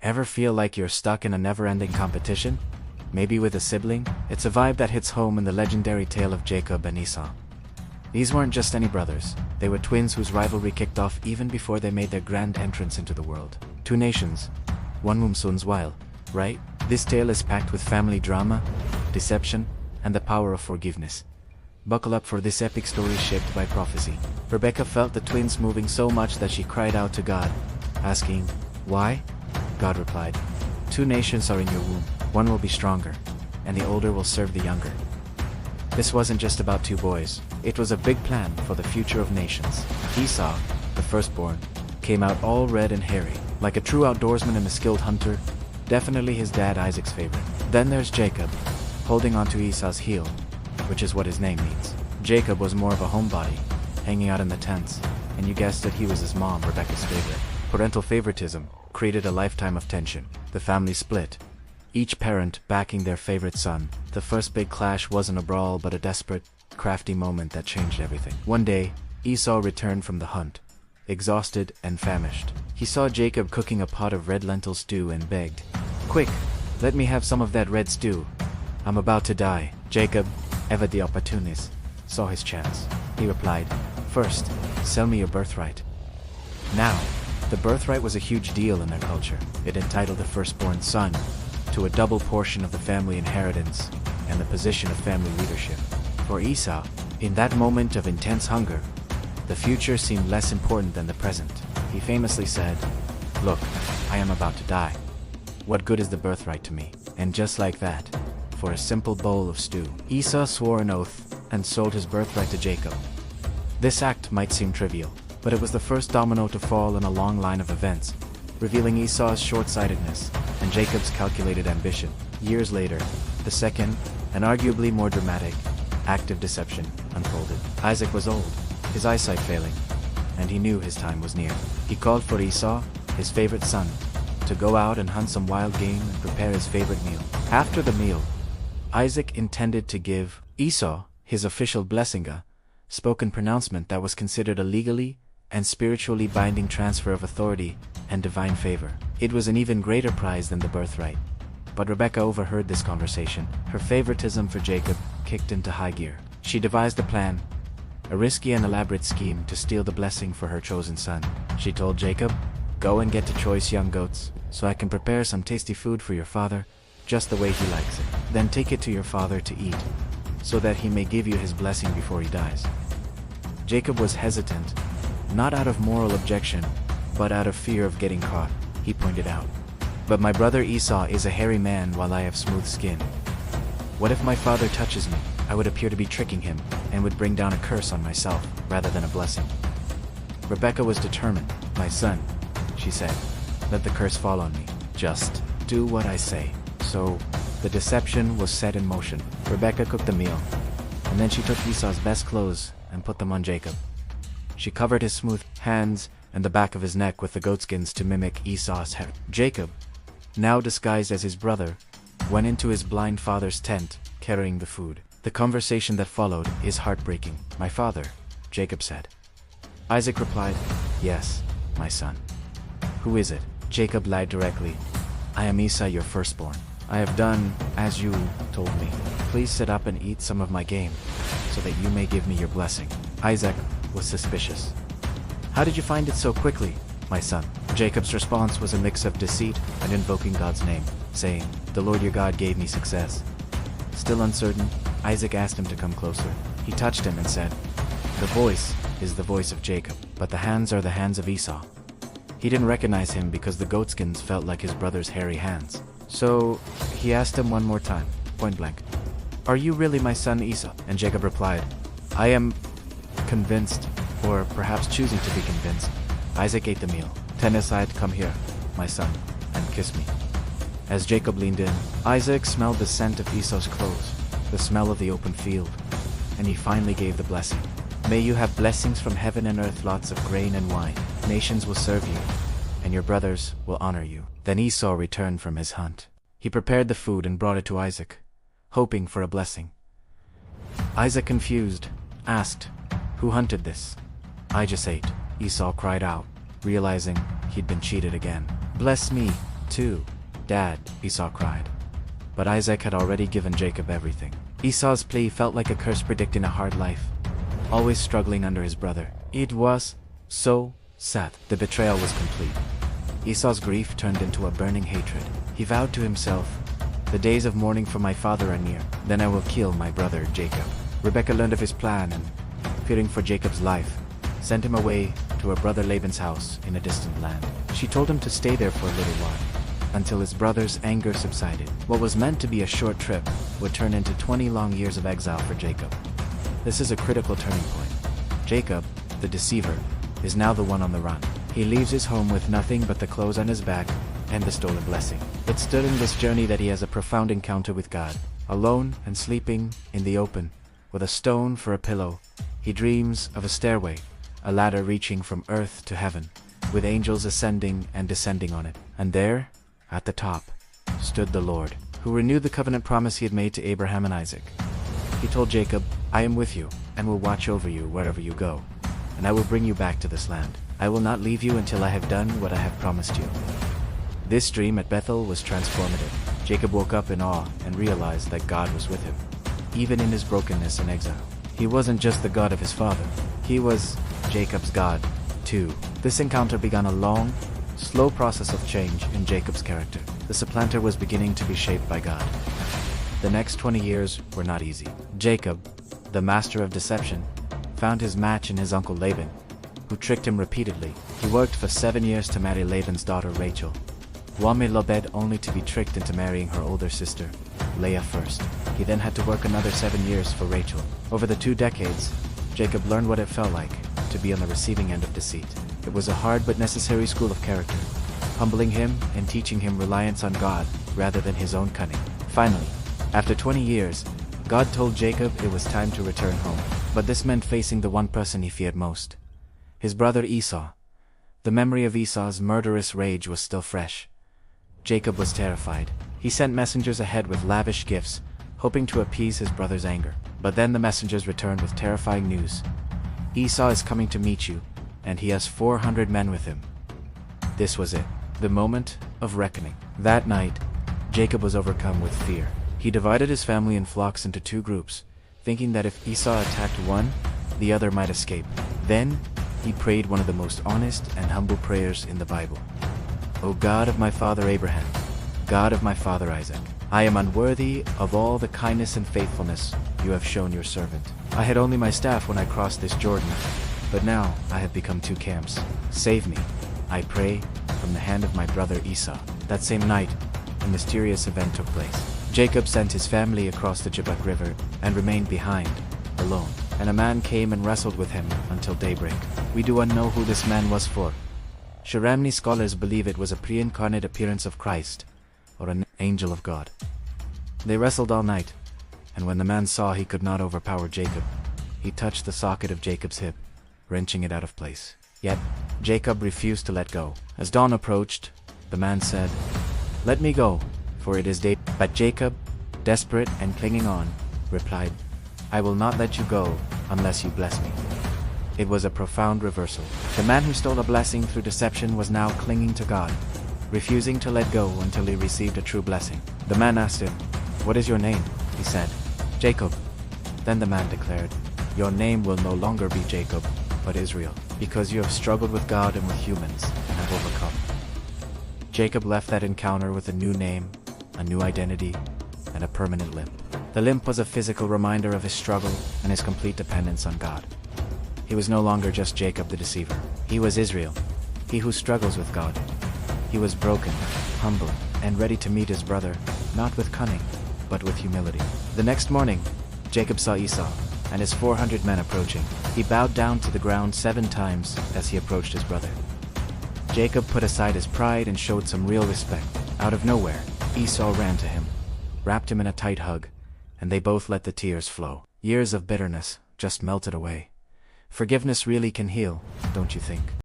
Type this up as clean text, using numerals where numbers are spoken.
Ever feel like you're stuck in a never-ending competition? Maybe with a sibling? It's a vibe that hits home in the legendary tale of Jacob and Esau. These weren't just any brothers, they were twins whose rivalry kicked off even before they made their grand entrance into the world. Two nations, one womb soon's while, right? This tale is packed with family drama, deception, and the power of forgiveness. Buckle up for this epic story shaped by prophecy. Rebekah felt the twins moving so much that she cried out to God, asking, "Why?" God replied, "Two nations are in your womb, one will be stronger, and the older will serve the younger." This wasn't just about two boys, it was a big plan for the future of nations. Esau, the firstborn, came out all red and hairy, like a true outdoorsman and a skilled hunter, definitely his dad Isaac's favorite. Then there's Jacob, holding onto Esau's heel, which is what his name means. Jacob was more of a homebody, hanging out in the tents, and you guessed it, he was his mom, Rebekah's favorite. Parental favoritism created a lifetime of tension. The family split, each parent backing their favorite son. The first big clash wasn't a brawl but a desperate, crafty moment that changed everything. One day, Esau returned from the hunt, exhausted and famished. He saw Jacob cooking a pot of red lentil stew and begged, "Quick, let me have some of that red stew. I'm about to die." Jacob, ever the opportunist, saw his chance. He replied, "First, sell me your birthright." Now, the birthright was a huge deal in their culture. It entitled the firstborn son to a double portion of the family inheritance and the position of family leadership. For Esau, in that moment of intense hunger, the future seemed less important than the present. He famously said, "Look, I am about to die. What good is the birthright to me?" And just like that, for a simple bowl of stew, Esau swore an oath and sold his birthright to Jacob. This act might seem trivial, but it was the first domino to fall in a long line of events, revealing Esau's short-sightedness and Jacob's calculated ambition. Years later, the second, and arguably more dramatic, act of deception unfolded. Isaac was old, his eyesight failing, and he knew his time was near. He called for Esau, his favorite son, to go out and hunt some wild game and prepare his favorite meal. After the meal, Isaac intended to give Esau his official blessing, a spoken pronouncement that was considered a legally and spiritually binding transfer of authority and divine favor. It was an even greater prize than the birthright. But Rebekah overheard this conversation. Her favoritism for Jacob kicked into high gear. She devised a plan, a risky and elaborate scheme to steal the blessing for her chosen son. She told Jacob, "Go and get the choice young goats, so I can prepare some tasty food for your father, just the way he likes it. Then take it to your father to eat, so that he may give you his blessing before he dies." Jacob was hesitant, not out of moral objection, but out of fear of getting caught. He pointed out, "But my brother Esau is a hairy man while I have smooth skin. What if my father touches me? I would appear to be tricking him, and would bring down a curse on myself, rather than a blessing." Rebekah was determined. "My son," she said, "let the curse fall on me. Just do what I say." So, the deception was set in motion. Rebekah cooked the meal, and then she took Esau's best clothes and put them on Jacob. She covered his smooth hands and the back of his neck with the goatskins to mimic Esau's hair. Jacob, now disguised as his brother, went into his blind father's tent, carrying the food. The conversation that followed is heartbreaking. "My father," Jacob said. Isaac replied, "Yes, my son." "Who is it?" Jacob lied directly. "I am Esau, your firstborn. I have done as you told me. Please sit up and eat some of my game, so that you may give me your blessing." Isaac was suspicious. "How did you find it so quickly, my son?" Jacob's response was a mix of deceit and invoking God's name, saying, "The Lord your God gave me success." Still uncertain, Isaac asked him to come closer. He touched him and said, "The voice is the voice of Jacob, but the hands are the hands of Esau." He didn't recognize him because the goatskins felt like his brother's hairy hands. So he asked him one more time, point blank, "Are you really my son Esau?" And Jacob replied, "I am convinced, or perhaps choosing to be convinced." Isaac ate the meal. "Turn aside, come here, my son, and kiss me." As Jacob leaned in, Isaac smelled the scent of Esau's clothes, the smell of the open field, and he finally gave the blessing. "May you have blessings from heaven and earth, lots of grain and wine. Nations will serve you, and your brothers will honor you." Then Esau returned from his hunt. He prepared the food and brought it to Isaac, hoping for a blessing. Isaac, confused, asked, "Who hunted this?" "I just ate," Esau cried out, realizing he'd been cheated again. "Bless me," too, Dad," Esau cried. But Isaac had already given Jacob everything. Esau's plea felt like a curse predicting a hard life, always struggling under his brother. It was so sad. The betrayal was complete. Esau's grief turned into a burning hatred. He vowed to himself, "The days of mourning for my father are near. Then I will kill my brother Jacob." Rebekah learned of his plan and, fearing for Jacob's life, sent him away to her brother Laban's house in a distant land. She told him to stay there for a little while, until his brother's anger subsided. What was meant to be a short trip would turn into 20 long years of exile for Jacob. This is a critical turning point. Jacob, the deceiver, is now the one on the run. He leaves his home with nothing but the clothes on his back and the stolen blessing. It's during this journey that he has a profound encounter with God. Alone and sleeping in the open, with a stone for a pillow, he dreams of a stairway, a ladder reaching from earth to heaven, with angels ascending and descending on it. And there, at the top, stood the Lord, who renewed the covenant promise he had made to Abraham and Isaac. He told Jacob, "I am with you, and will watch over you wherever you go, and I will bring you back to this land. I will not leave you until I have done what I have promised you." This dream at Bethel was transformative. Jacob woke up in awe and realized that God was with him, even in his brokenness and exile. He wasn't just the God of his father, he was Jacob's God, too. This encounter began a long, slow process of change in Jacob's character. The supplanter was beginning to be shaped by God. The next 20 years were not easy. Jacob, the master of deception, found his match in his uncle Laban, who tricked him repeatedly. He worked for 7 years to marry Laban's daughter Rachel, Wame Lobed only to be tricked into marrying her older sister, Leah first. He then had to work another 7 years for Rachel. Over the 2 decades, Jacob learned what it felt like to be on the receiving end of deceit. It was a hard but necessary school of character, humbling him and teaching him reliance on God rather than his own cunning. Finally, after 20 years, God told Jacob it was time to return home. But this meant facing the one person he feared most, his brother Esau. The memory of Esau's murderous rage was still fresh. Jacob was terrified. He sent messengers ahead with lavish gifts, hoping to appease his brother's anger. But then the messengers returned with terrifying news. "Esau is coming to meet you, and he has 400 men with him." This was it, the moment of reckoning. That night, Jacob was overcome with fear. He divided his family in flocks into 2 groups, thinking that if Esau attacked one, the other might escape. Then, he prayed one of the most honest and humble prayers in the Bible. "O God of my father Abraham, God of my father Isaac, I am unworthy of all the kindness and faithfulness you have shown your servant. I had only my staff when I crossed this Jordan, but now I have become 2 camps. Save me, I pray, from the hand of my brother Esau." That same night, a mysterious event took place. Jacob sent his family across the Jabbok River and remained behind, alone. And a man came and wrestled with him until daybreak. We do not know who this man was for. Sharamni scholars believe it was a pre-incarnate appearance of Christ, or an angel of God. They wrestled all night, and when the man saw he could not overpower Jacob, he touched the socket of Jacob's hip, wrenching it out of place. Yet, Jacob refused to let go. As dawn approached, the man said, "Let me go, for it is day." But Jacob, desperate and clinging on, replied, "I will not let you go unless you bless me." It was a profound reversal. The man who stole a blessing through deception was now clinging to God, refusing to let go until he received a true blessing. The man asked him, "What is your name?" He said, "Jacob." Then the man declared, "Your name will no longer be Jacob, but Israel, because you have struggled with God and with humans, and have overcome." Jacob left that encounter with a new name, a new identity, and a permanent limp. The limp was a physical reminder of his struggle and his complete dependence on God. He was no longer just Jacob the deceiver. He was Israel, he who struggles with God. He was broken, humble, and ready to meet his brother, not with cunning, but with humility. The next morning, Jacob saw Esau and his 400 men approaching. He bowed down to the ground 7 times as he approached his brother. Jacob put aside his pride and showed some real respect. Out of nowhere, Esau ran to him, wrapped him in a tight hug, and they both let the tears flow. Years of bitterness just melted away. Forgiveness really can heal, don't you think?